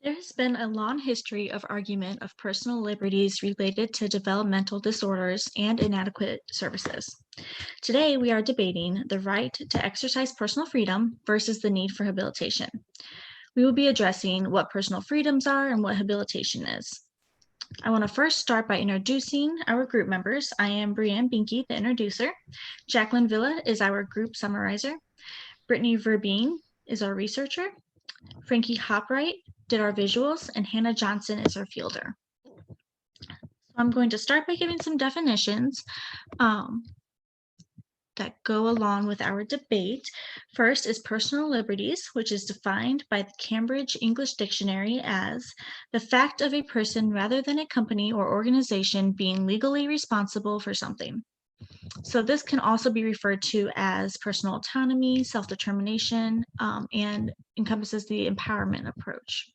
There has been a long history of argument of personal liberties related to developmental disorders and inadequate services. Today, we are debating the right to exercise personal freedom versus the need for habilitation. We will be addressing what personal freedoms are and what habilitation is. I want to first start by introducing our group members. I am Brianne Binky, the introducer. Jacqueline Villa is our group summarizer. Brittany Verbeen is our researcher. Frankie Hopwright did our visuals, and Hannah Johnson is our fielder. So I'm going to start by giving some definitions that go along with our debate. First is personal liberties, which is defined by the Cambridge English Dictionary as the fact of a person rather than a company or organization being legally responsible for something. So this can also be referred to as personal autonomy, self-determination, and encompasses the empowerment approach.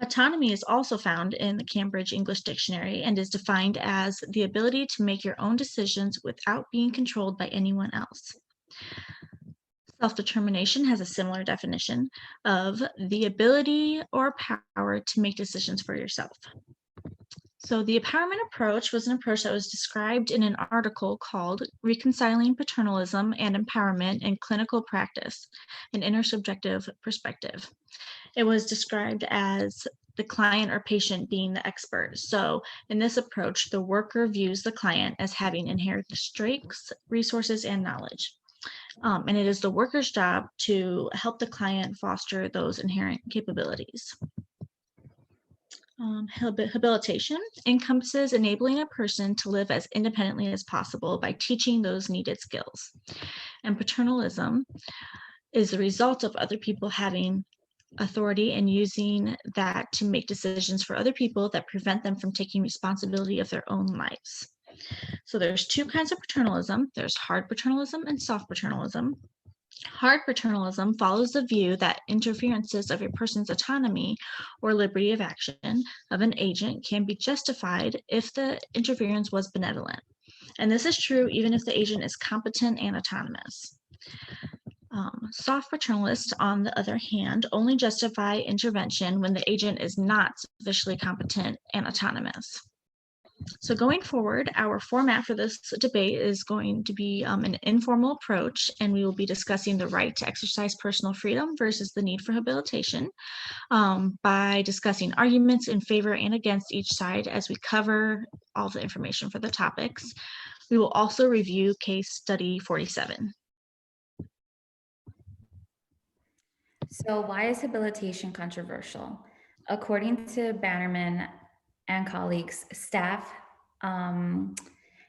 Autonomy is also found in the Cambridge English Dictionary and is defined as the ability to make your own decisions without being controlled by anyone else. Self-determination has a similar definition of the ability or power to make decisions for yourself. So the empowerment approach was an approach that was described in an article called Reconciling Paternalism and Empowerment in Clinical Practice, an Intersubjective Perspective. It was described as the client or patient being the expert. So in this approach, the worker views the client as having inherent strengths, resources, and knowledge. And it is the worker's job to help the client foster those inherent capabilities. Habilitation encompasses enabling a person to live as independently as possible by teaching those needed skills. And paternalism is the result of other people having authority and using that to make decisions for other people that prevent them from taking responsibility of their own lives. So there's two kinds of paternalism. There's hard paternalism and soft paternalism. Hard paternalism follows the view that interferences of a person's autonomy or liberty of action of an agent can be justified if the interference was benevolent. And this is true even if the agent is competent and autonomous. Soft paternalists, on the other hand, only justify intervention when the agent is not sufficiently competent and autonomous. So going forward, our format for this debate is going to be an informal approach, and we will be discussing the right to exercise personal freedom versus the need for habilitation by discussing arguments in favor and against each side as we cover all the information for the topics. We will also review case study 47. So why is habilitation controversial? According to Bannerman and colleagues, staff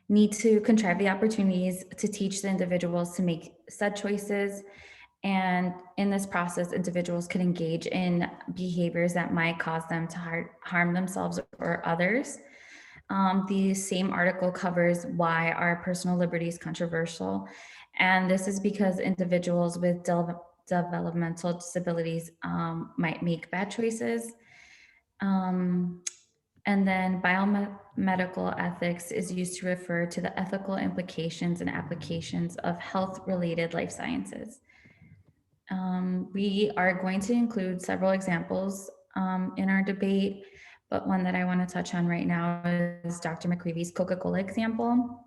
need to contrive the opportunities to teach the individuals to make said choices. And in this process, individuals could engage in behaviors that might cause them to harm themselves or others. The same article covers why are personal liberties controversial. And this is because individuals with developmental disabilities might make bad choices. And then biomedical ethics is used to refer to the ethical implications and applications of health-related life sciences. We are going to include several examples in our debate, but one that I want to touch on right now is Dr. McGreevy's Coca-Cola example.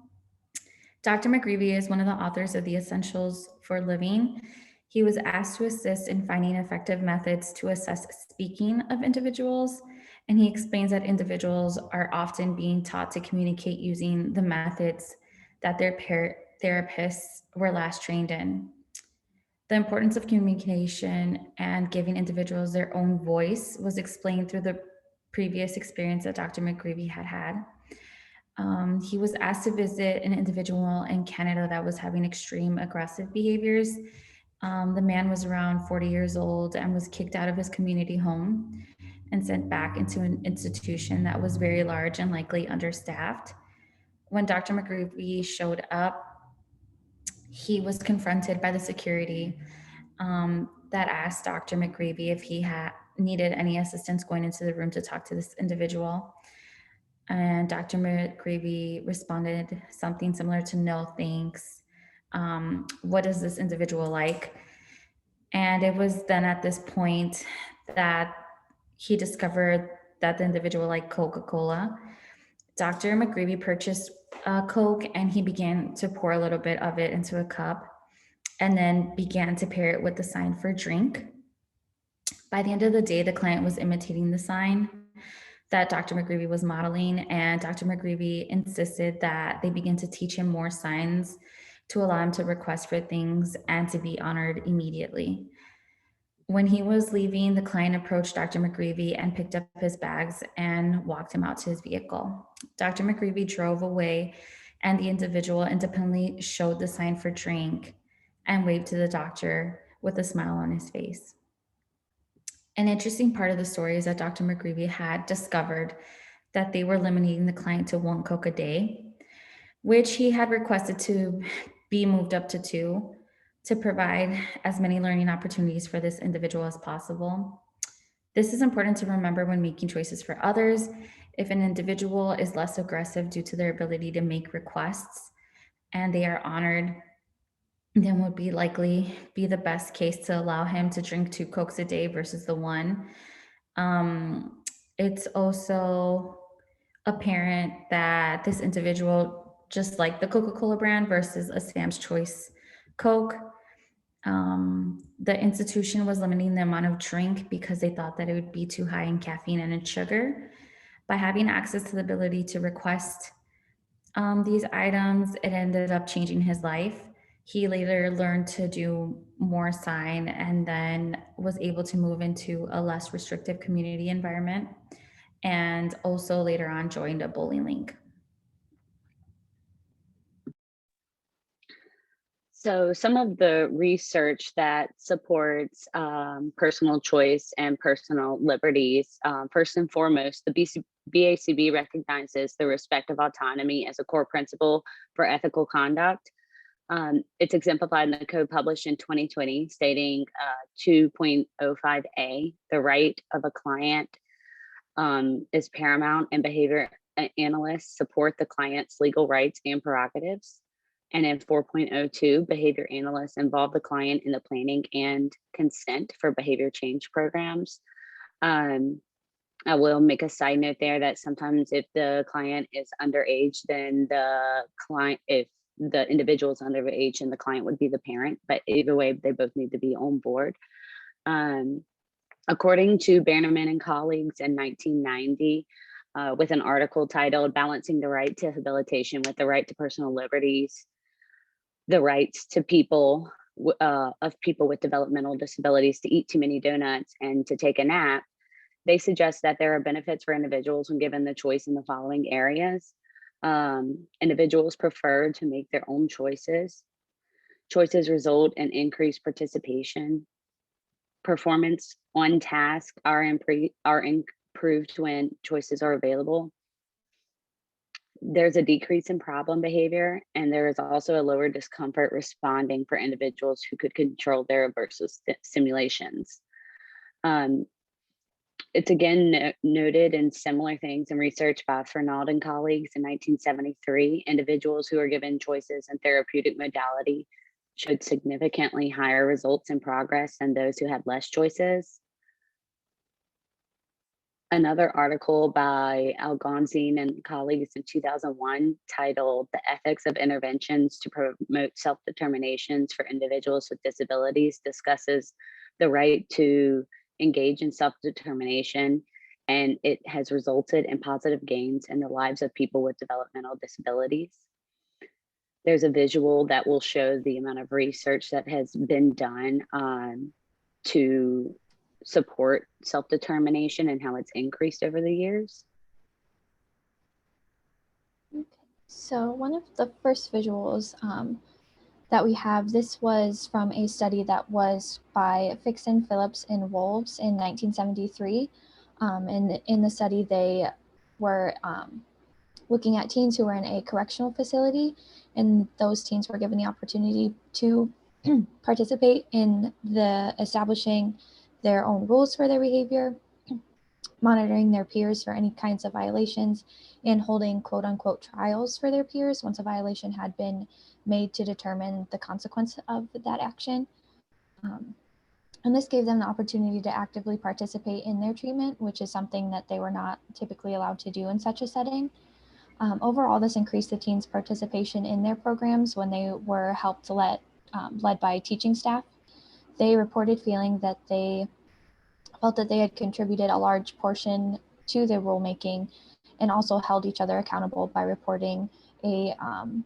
Dr. McGreevy is one of the authors of The Essentials for Living. He was asked to assist in finding effective methods to assess speaking of individuals, and he explains that individuals are often being taught to communicate using the methods that their therapists were last trained in. The importance of communication and giving individuals their own voice was explained through the previous experience that Dr. McGreevy had had. He was asked to visit an individual in Canada that was having extreme aggressive behaviors. The man was around 40 years old and was kicked out of his community home and sent back into an institution that was very large and likely understaffed. When Dr. McGreevy showed up, he was confronted by the security that asked Dr. McGreevy if he needed any assistance going into the room to talk to this individual. And Dr. McGreevy responded something similar to no thanks. What is this individual like? And it was then at this point that he discovered that the individual liked Coca-Cola. Dr. McGreevy purchased Coke and he began to pour a little bit of it into a cup and then began to pair it with the sign for drink. By the end of the day, the client was imitating the sign that Dr. McGreevy was modeling, and Dr. McGreevy insisted that they begin to teach him more signs to allow him to request for things and to be honored immediately. When he was leaving, the client approached Dr. McGreevy and picked up his bags and walked him out to his vehicle. Dr. McGreevy drove away, and the individual independently showed the sign for drink and waved to the doctor with a smile on his face. An interesting part of the story is that Dr. McGreevy had discovered that they were limiting the client to 1 Coke a day, which he had requested to be moved up to 2 to provide as many learning opportunities for this individual as possible. This is important to remember when making choices for others. If an individual is less aggressive due to their ability to make requests and they are honored, then would be likely be the best case to allow him to drink 2 Cokes a day versus the 1. It's also apparent that this individual just liked the Coca-Cola brand versus a Sam's Choice Coke. The institution was limiting the amount of drink because they thought that it would be too high in caffeine and in sugar. By having access to the ability to request these items, it ended up changing his life. He later learned to do more sign and then was able to move into a less restrictive community environment, and also later on joined a bowling league. So some of the research that supports personal choice and personal liberties, first and foremost, the BACB recognizes the respect of autonomy as a core principle for ethical conduct. It's exemplified in the code published in 2020, stating 2.05a, the right of a client is paramount, and behavior analysts support the client's legal rights and prerogatives. And in 4.02, behavior analysts involve the client in the planning and consent for behavior change programs. I will make a side note there that sometimes if the client is underage, then if the individual is underage, and the client would be the parent, but either way, they both need to be on board. According to Bannerman and colleagues in 1990, with an article titled "Balancing the Right to Habilitation with the Right to Personal Liberties, the rights to people with developmental disabilities to eat too many donuts and to take a nap," they suggest that there are benefits for individuals when given the choice in the following areas. Individuals prefer to make their own choices. Choices result in increased participation. Performance on task are improved when choices are available. There's a decrease in problem behavior, and there is also a lower discomfort responding for individuals who could control their aversive stimulations. It's again noted in similar things in research by Fernald and colleagues in 1973, individuals who are given choices in therapeutic modality showed significantly higher results in progress than those who had less choices. Another article by Algonzine and colleagues in 2001 titled "The Ethics of Interventions to Promote Self-Determinations for Individuals with Disabilities" discusses the right to engage in self-determination, and it has resulted in positive gains in the lives of people with developmental disabilities. There's a visual that will show the amount of research that has been done to support self-determination and how it's increased over the years. Okay. So one of the first visuals that we have, this was from a study that was by Fixon, Phillips, and Wolves in 1973. And in the study, they were looking at teens who were in a correctional facility, and those teens were given the opportunity to participate in the establishing their own rules for their behavior, monitoring their peers for any kinds of violations, and holding quote unquote trials for their peers once a violation had been made to determine the consequence of that action. And this gave them the opportunity to actively participate in their treatment, which is something that they were not typically allowed to do in such a setting. Overall, this increased the teens' participation in their programs when they were helped led by teaching staff. They reported feeling that they felt that they had contributed a large portion to the rulemaking and also held each other accountable by reporting a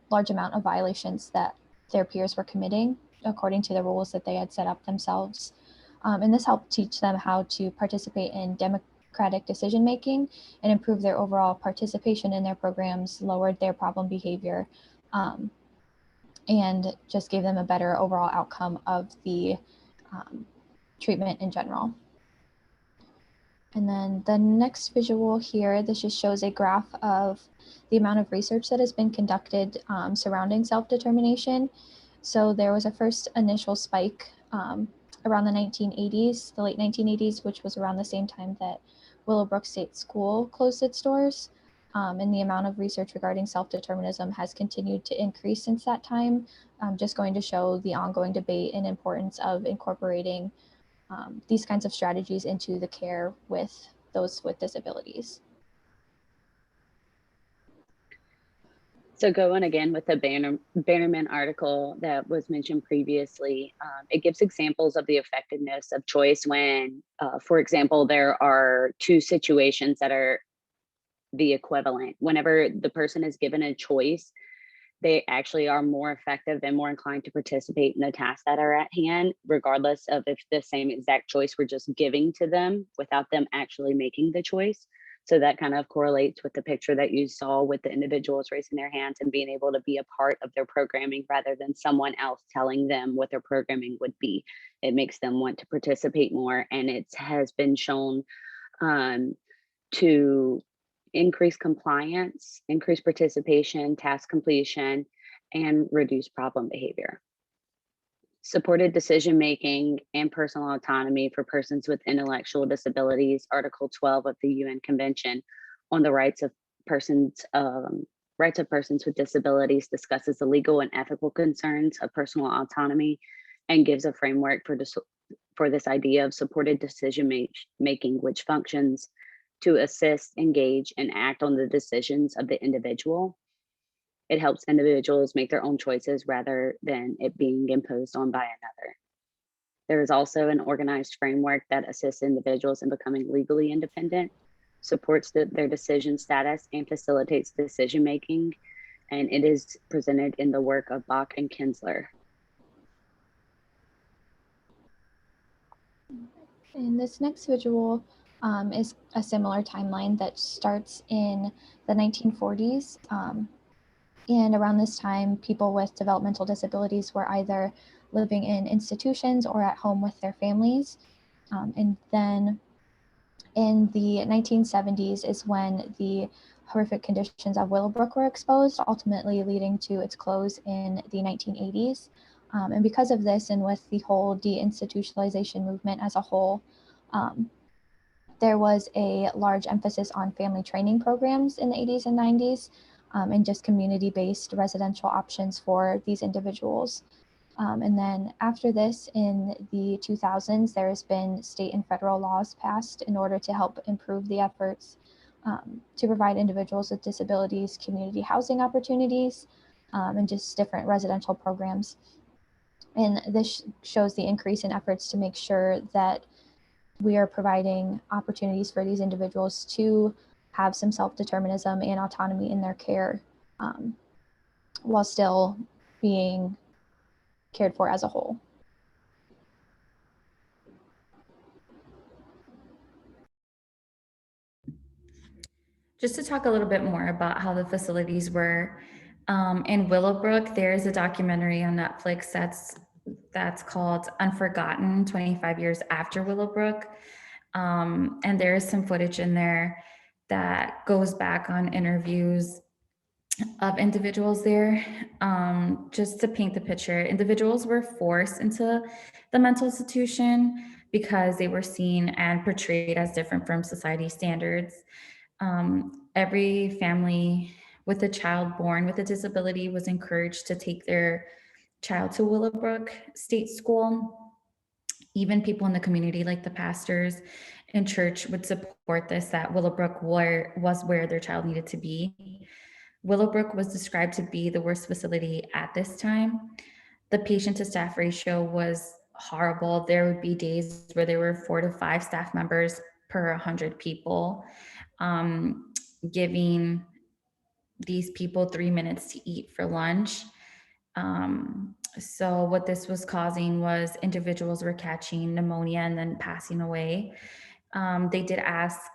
large amount of violations that their peers were committing according to the rules that they had set up themselves. And this helped teach them how to participate in democratic decision making and improve their overall participation in their programs, lowered their problem behavior, and just gave them a better overall outcome of the treatment in general. And then the next visual here, this just shows a graph of the amount of research that has been conducted surrounding self-determination. So there was a first initial spike around the 1980s, the late 1980s, which was around the same time that Willowbrook State School closed its doors. And the amount of research regarding self-determinism has continued to increase since that time, just going to show the ongoing debate and importance of incorporating these kinds of strategies into the care with those with disabilities. So going again with the Bannerman article that was mentioned previously, it gives examples of the effectiveness of choice when, for example, there are two situations that are the equivalent. Whenever the person is given a choice, they actually are more effective and more inclined to participate in the tasks that are at hand, regardless of if the same exact choice we're just giving to them without them actually making the choice. So that kind of correlates with the picture that you saw with the individuals raising their hands and being able to be a part of their programming rather than someone else telling them what their programming would be. It makes them want to participate more, and it has been shown to increase compliance, increase participation, task completion, and reduce problem behavior. Supported decision-making and personal autonomy for persons with intellectual disabilities, Article 12 of the UN Convention on the Rights of Persons with Disabilities discusses the legal and ethical concerns of personal autonomy and gives a framework for this idea of supported decision-making, which functions to assist, engage, and act on the decisions of the individual. It helps individuals make their own choices rather than it being imposed on by another. There is also an organized framework that assists individuals in becoming legally independent, supports their decision status, and facilitates decision-making, and it is presented in the work of Bach and Kinsler. And this next visual is a similar timeline that starts in the 1940s. And around this time, people with developmental disabilities were either living in institutions or at home with their families. And then in the 1970s is when the horrific conditions of Willowbrook were exposed, ultimately leading to its close in the 1980s. And because of this, and with the whole deinstitutionalization movement as a whole, there was a large emphasis on family training programs in the 80s and 90s, and just community-based residential options for these individuals. And then after this, in the 2000s, there has been state and federal laws passed in order to help improve the efforts to provide individuals with disabilities community housing opportunities, and just different residential programs. And this shows the increase in efforts to make sure that we are providing opportunities for these individuals to have some self-determinism and autonomy in their care, while still being cared for as a whole. Just to talk a little bit more about how the facilities were in Willowbrook, there is a documentary on Netflix that's called Unforgotten, 25 years after Willowbrook. And there is some footage in there that goes back on interviews of individuals there. Just to paint the picture, individuals were forced into the mental institution because they were seen and portrayed as different from society standards. Every family with a child born with a disability was encouraged to take their child to Willowbrook State School. Even people in the community, like the pastors in church, would support this, that Willowbrook was where their child needed to be. Willowbrook was described to be the worst facility at this time. The patient to staff ratio was horrible. There would be days where there were 4 to 5 staff members per 100 people, giving these people 3 minutes to eat for lunch. So what this was causing was individuals were catching pneumonia and then passing away. They did ask,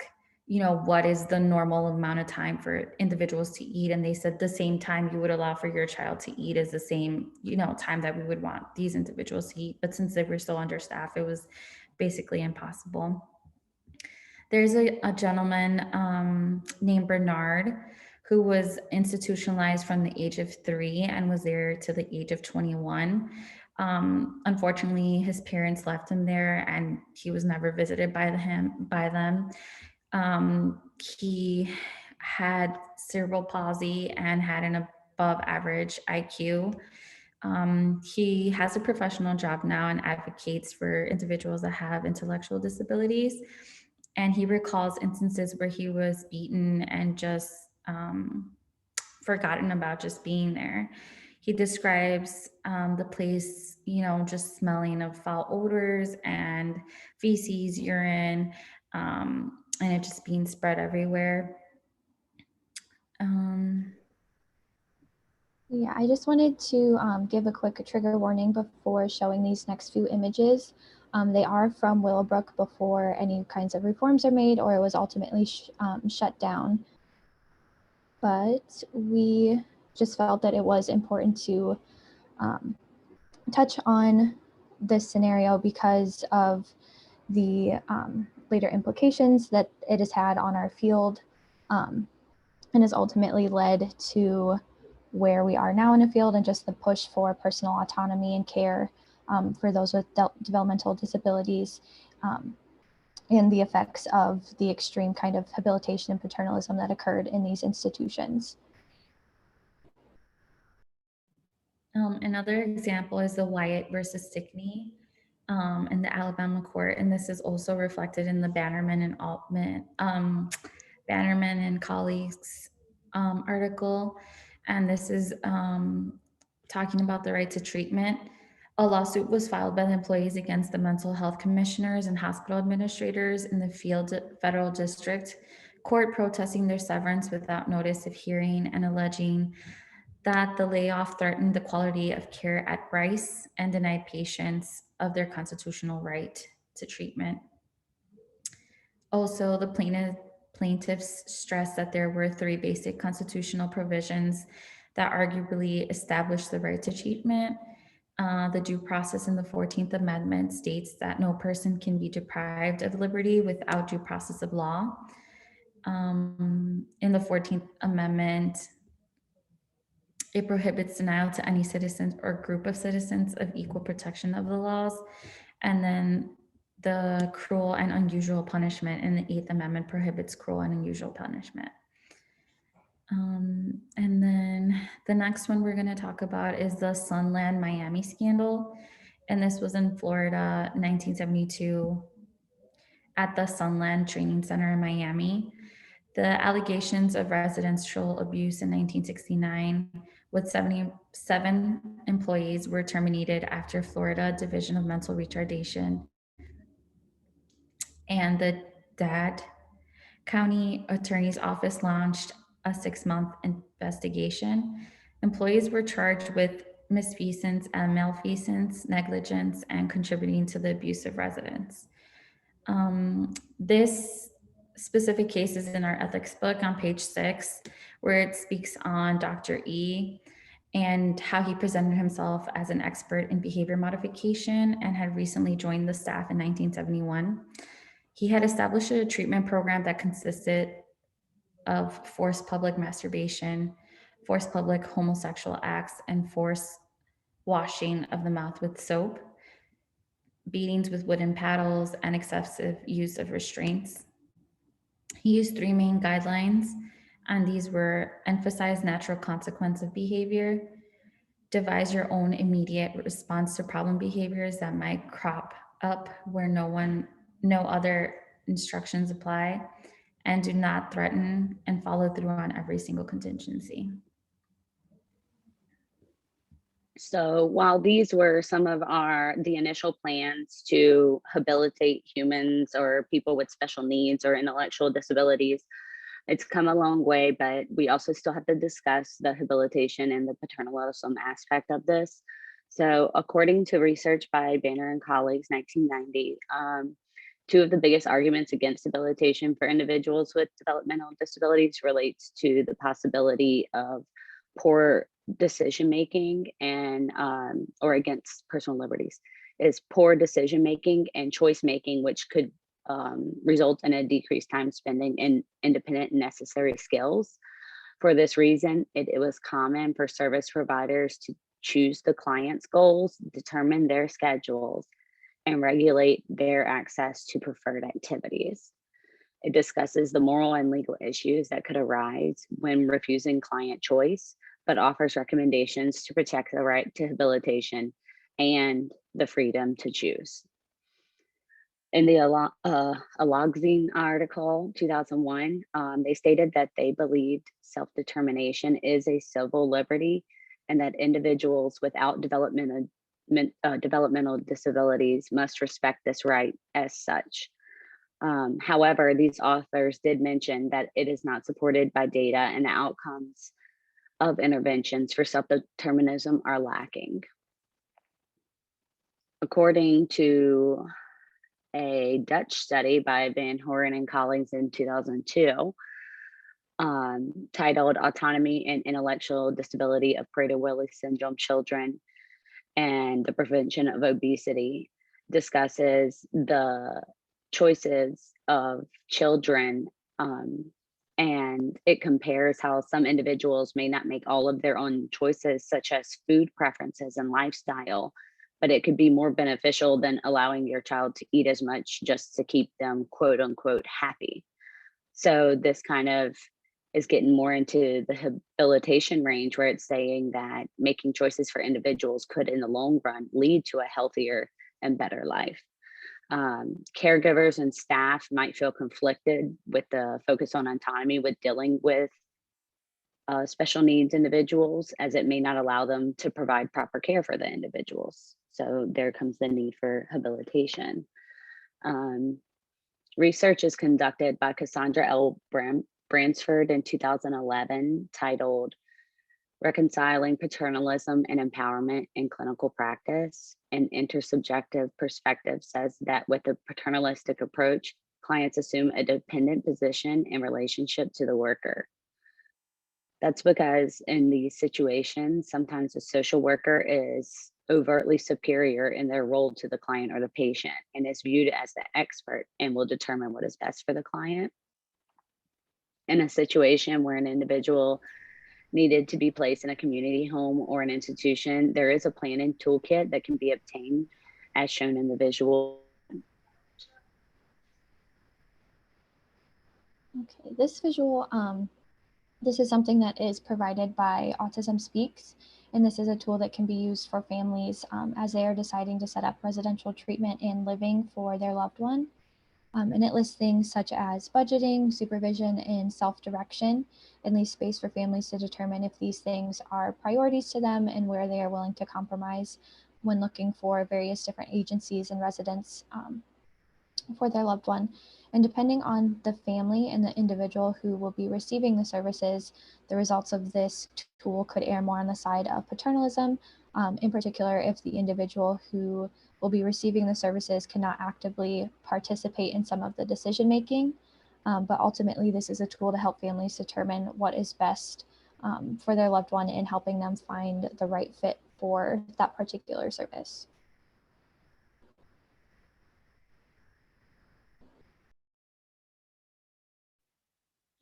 what is the normal amount of time for individuals to eat? And they said the same time you would allow for your child to eat is the same, time that we would want these individuals to eat. But since they were so understaffed, it was basically impossible. There's a gentleman named Bernard who was institutionalized from the age of 3 and was there to the age of 21. Unfortunately, his parents left him there and he was never visited by them. He had cerebral palsy and had an above average IQ. He has a professional job now and advocates for individuals that have intellectual disabilities. And he recalls instances where he was beaten and just forgotten about just being there. He describes the place, just smelling of foul odors and feces, urine, and it just being spread everywhere. Yeah, I just wanted to give a quick trigger warning before showing these next few images. They are from Willowbrook before any kinds of reforms are made or it was ultimately shut down. But we just felt that it was important to touch on this scenario because of the later implications that it has had on our field and has ultimately led to where we are now in the field and just the push for personal autonomy and care for those with developmental disabilities and the effects of the extreme kind of habilitation and paternalism that occurred in these institutions. Another example is the Wyatt versus Stickney in the Alabama court, and this is also reflected in the Bannerman and Altman, Bannerman and colleagues article, and this is talking about the right to treatment. A lawsuit was filed by the employees against the mental health commissioners and hospital administrators in the Field Federal District Court, protesting their severance without notice of hearing and alleging that the layoff threatened the quality of care at Rice and denied patients of their constitutional right to treatment. Also, the plaintiffs stressed that there were 3 basic constitutional provisions that arguably established the right to treatment. The due process in the 14th Amendment states that no person can be deprived of liberty without due process of law. In the 14th Amendment, it prohibits denial to any citizens or group of citizens of equal protection of the laws. And then the cruel and unusual punishment in the 8th Amendment prohibits cruel and unusual punishment. And then the next one we're going to talk about is the Sunland Miami scandal. And this was in Florida, 1972, at the Sunland Training Center in Miami. The allegations of residential abuse in 1969 with 77 employees were terminated after Florida Division of Mental Retardation and the DAD County Attorney's Office launched a 6-month investigation. Employees were charged with misfeasance and malfeasance, negligence, and contributing to the abuse of residents. This specific case is in our ethics book on page 6, where it speaks on Dr. E and how he presented himself as an expert in behavior modification and had recently joined the staff in 1971. He had established a treatment program that consisted of forced public masturbation, forced public homosexual acts, and forced washing of the mouth with soap, beatings with wooden paddles, and excessive use of restraints. He used 3 main guidelines, and these were: emphasize natural consequence of behavior, devise your own immediate response to problem behaviors that might crop up where no other instructions apply, and do not threaten and follow through on every single contingency. So while these were some of the initial plans to habilitate humans or people with special needs or intellectual disabilities, it's come a long way, but we also still have to discuss the habilitation and the paternalism aspect of this. So according to research by Banner and colleagues, 1990, two of the biggest arguments against habilitation for individuals with developmental disabilities relates to the possibility of poor decision making and or against personal liberties is poor decision making and choice making, which could result in a decreased time spending in independent and necessary skills. For this reason, it was common for service providers to choose the client's goals, determine their schedules, and regulate their access to preferred activities. It discusses the moral and legal issues that could arise when refusing client choice, but offers recommendations to protect the right to habilitation and the freedom to choose. In the Alogzine article, 2001, they stated that they believed self-determination is a civil liberty and that individuals without developmental disabilities must respect this right as such. However, these authors did mention that it is not supported by data and the outcomes of interventions for self-determinism are lacking. According to a Dutch study by Van Horen and colleagues in 2002, titled Autonomy and Intellectual Disability of Prader-Willi Syndrome Children and the Prevention of Obesity, discusses the choices of children, and it compares how some individuals may not make all of their own choices, such as food preferences and lifestyle, but it could be more beneficial than allowing your child to eat as much just to keep them quote unquote happy. So this kind of is getting more into the habilitation range, where it's saying that making choices for individuals could in the long run lead to a healthier and better life. Caregivers and staff might feel conflicted with the focus on autonomy with dealing with special needs individuals, as it may not allow them to provide proper care for the individuals. So there comes the need for habilitation. Research is conducted by Cassandra L. Bransford in 2011, titled Reconciling Paternalism and Empowerment in Clinical Practice. An intersubjective perspective says that with a paternalistic approach, clients assume a dependent position in relationship to the worker. That's because in these situations, sometimes a social worker is overtly superior in their role to the client or the patient and is viewed as the expert and will determine what is best for the client. In a situation where an individual needed to be placed in a community home or an institution, there is a planning toolkit that can be obtained as shown in the visual. Okay, this visual, this is something that is provided by Autism Speaks, and this is a tool that can be used for families as they are deciding to set up residential treatment and living for their loved one. And it lists things such as budgeting, supervision, and self-direction, and leaves space for families to determine if these things are priorities to them and where they are willing to compromise when looking for various different agencies and residents for their loved one. And depending on the family and the individual who will be receiving the services, the results of this tool could err more on the side of paternalism, in particular if the individual who will be receiving the services cannot actively participate in some of the decision making. But ultimately, this is a tool to help families determine what is best for their loved one and helping them find the right fit for that particular service.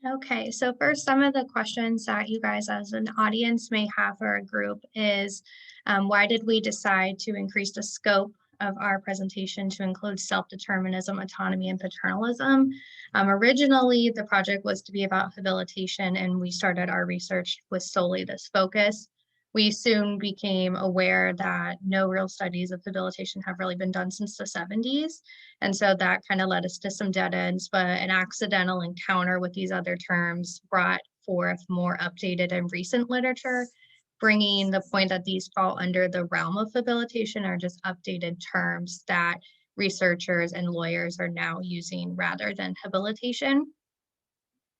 Okay, so for some of the questions that you guys as an audience may have for a group is, why did we decide to increase the scope of our presentation to include self-determinism, autonomy, and paternalism? Originally, the project was to be about habilitation, and we started our research with solely this focus. we soon became aware that no real studies of debilitation have really been done since the 70s. And so that kind of led us to some dead ends, but an accidental encounter with these other terms brought forth more updated and recent literature, bringing the point that these fall under the realm of habilitation are just updated terms that researchers and lawyers are now using rather than habilitation.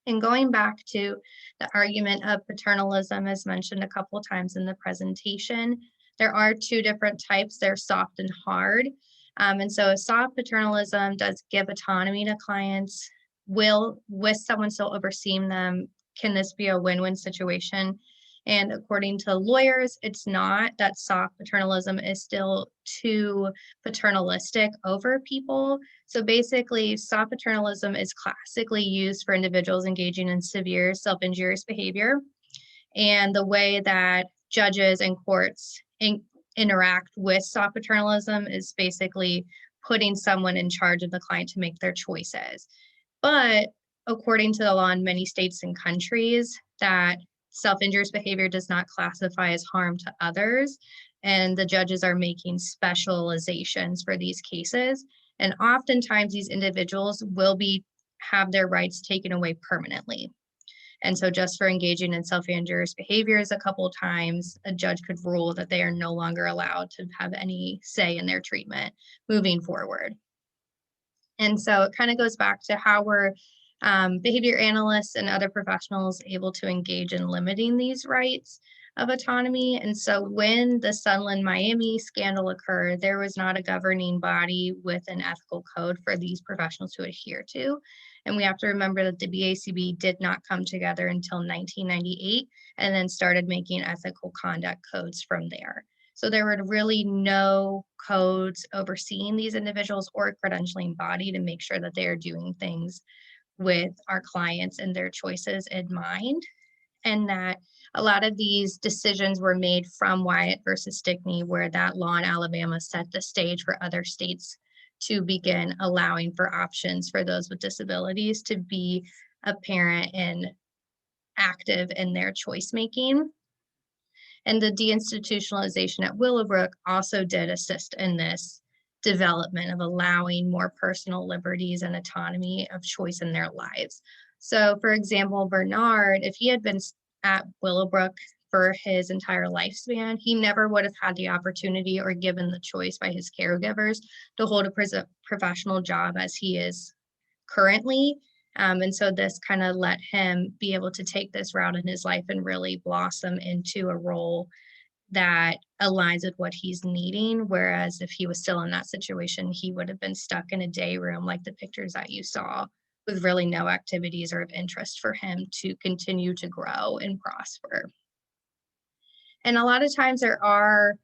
And going back to the argument of paternalism, as mentioned a couple of times in the presentation, there are two different types. They're soft and hard. And so soft paternalism does give autonomy to clients. With someone still overseeing them, can this be a win-win situation? And according to lawyers, it's not. That soft paternalism is still too paternalistic over people. So basically, soft paternalism is classically used for individuals engaging in severe self-injurious behavior. And the way that judges and courts interact with soft paternalism is basically putting someone in charge of the client to make their choices. But according to the law in many states and countries, that self-injurious behavior does not classify as harm to others, and the judges are making specializations for these cases. And oftentimes these individuals will have their rights taken away permanently. And so just for engaging in self-injurious behaviors a couple of times, a judge could rule that they are no longer allowed to have any say in their treatment moving forward. And so it kind of goes back to how we're behavior analysts and other professionals able to engage in limiting these rights of autonomy. And so when the Sunland Miami scandal occurred, there was not a governing body with an ethical code for these professionals to adhere to. And we have to remember that the BACB did not come together until 1998 and then started making ethical conduct codes from there. So there were really no codes overseeing these individuals or a credentialing body to make sure that they are doing things with our clients and their choices in mind. And that a lot of these decisions were made from Wyatt versus Stickney, where that law in Alabama set the stage for other states to begin allowing for options for those with disabilities to be a parent and active in their choice making. And the deinstitutionalization at Willowbrook also did assist in this development of allowing more personal liberties and autonomy of choice in their lives. So for example, Bernard, if he had been at Willowbrook for his entire lifespan, he never would have had the opportunity or given the choice by his caregivers to hold a professional job as he is currently. And so this kind of let him be able to take this route in his life and really blossom into a role that aligns with what he's needing. Whereas if he was still in that situation, he would have been stuck in a day room like the pictures that you saw, with really no activities or of interest for him to continue to grow and prosper. And a lot of times there are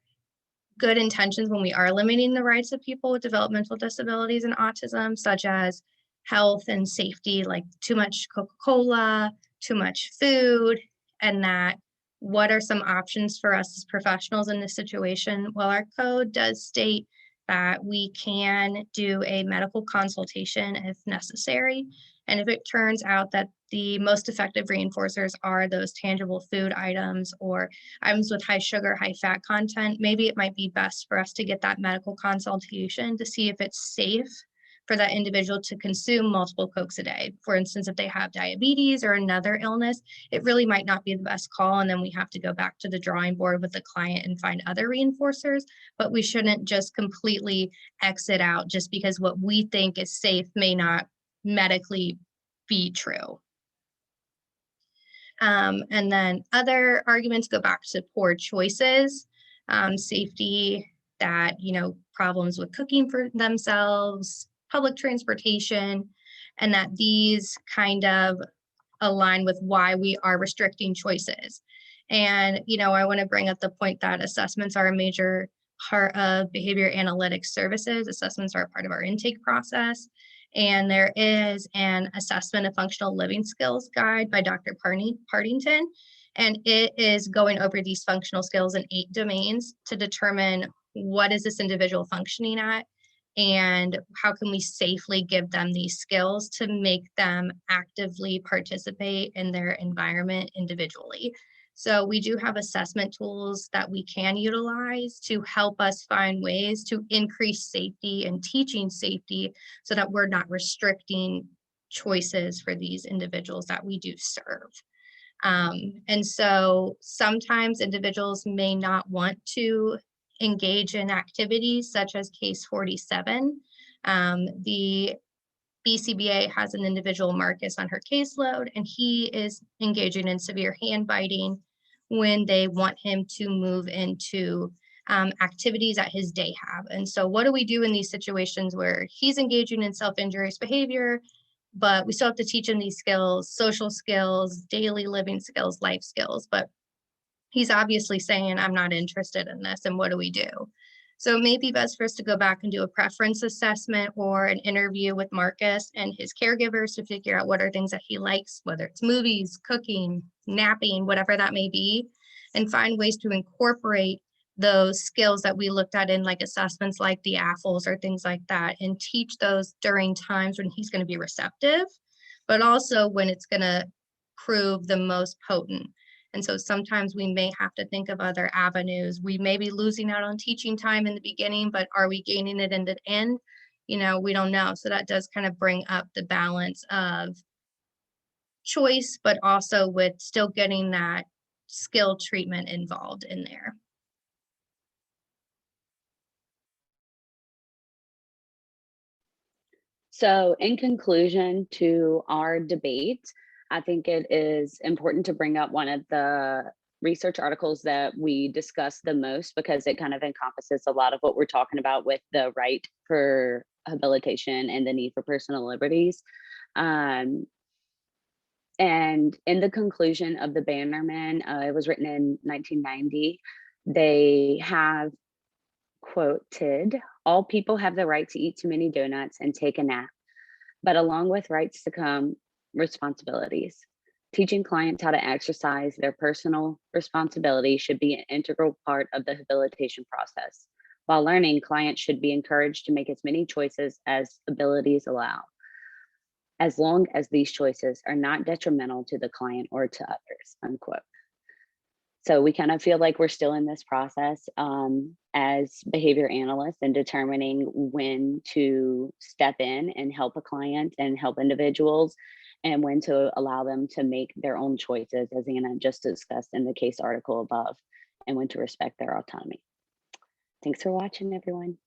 good intentions when we are limiting the rights of people with developmental disabilities and autism, such as health and safety, like too much Coca-Cola, too much food, and that what are some options for us as professionals in this situation? Well, our code does state that we can do a medical consultation if necessary. And if it turns out that the most effective reinforcers are those tangible food items or items with high sugar, high fat content, maybe it might be best for us to get that medical consultation to see if it's safe for that individual to consume multiple Cokes a day. For instance, if they have diabetes or another illness, it really might not be the best call. And then we have to go back to the drawing board with the client and find other reinforcers, but we shouldn't just completely exit out just because what we think is safe may not medically be true. And then other arguments go back to poor choices, safety, that, problems with cooking for themselves, public transportation, and that these kind of align with why we are restricting choices. And, I want to bring up the point that assessments are a major part of behavior analytics services. Assessments are a part of our intake process. And there is an assessment of functional living skills guide by Dr. Partington. And it is going over these functional skills in 8 domains to determine what is this individual functioning at and how can we safely give them these skills to make them actively participate in their environment individually. So we do have assessment tools that we can utilize to help us find ways to increase safety and teaching safety so that we're not restricting choices for these individuals that we do serve. And so sometimes individuals may not want to engage in activities such as case 47. The BCBA has an individual, Marcus, on her caseload, and he is engaging in severe hand biting when they want him to move into activities at his day have. And so what do we do in these situations where he's engaging in self-injurious behavior, but we still have to teach him these skills, social skills, daily living skills, life skills, but he's obviously saying, I'm not interested in this, and what do we do? So it may be best for us to go back and do a preference assessment or an interview with Marcus and his caregivers to figure out what are things that he likes, whether it's movies, cooking, napping, whatever that may be, and find ways to incorporate those skills that we looked at in like assessments like the AFLs or things like that, and teach those during times when he's going to be receptive, but also when it's going to prove the most potent. And so sometimes we may have to think of other avenues. We may be losing out on teaching time in the beginning, but are we gaining it in the end? You know, we don't know. So that does kind of bring up the balance of choice, but also with still getting that skill treatment involved in there. So in conclusion to our debate, I think it is important to bring up one of the research articles that we discussed the most because it kind of encompasses a lot of what we're talking about with the right for habilitation and the need for personal liberties. And in the conclusion of the Bannerman, it was written in 1990, they have quoted, all people have the right to eat too many donuts and take a nap, but along with rights to come responsibilities. Teaching clients how to exercise their personal responsibility should be an integral part of the habilitation process. While learning, clients should be encouraged to make as many choices as abilities allow, as long as these choices are not detrimental to the client or to others, unquote. So we kind of feel like we're still in this process as behavior analysts and determining when to step in and help a client and help individuals, and when to allow them to make their own choices, as Anna just discussed in the case article above, and when to respect their autonomy. Thanks for watching, everyone.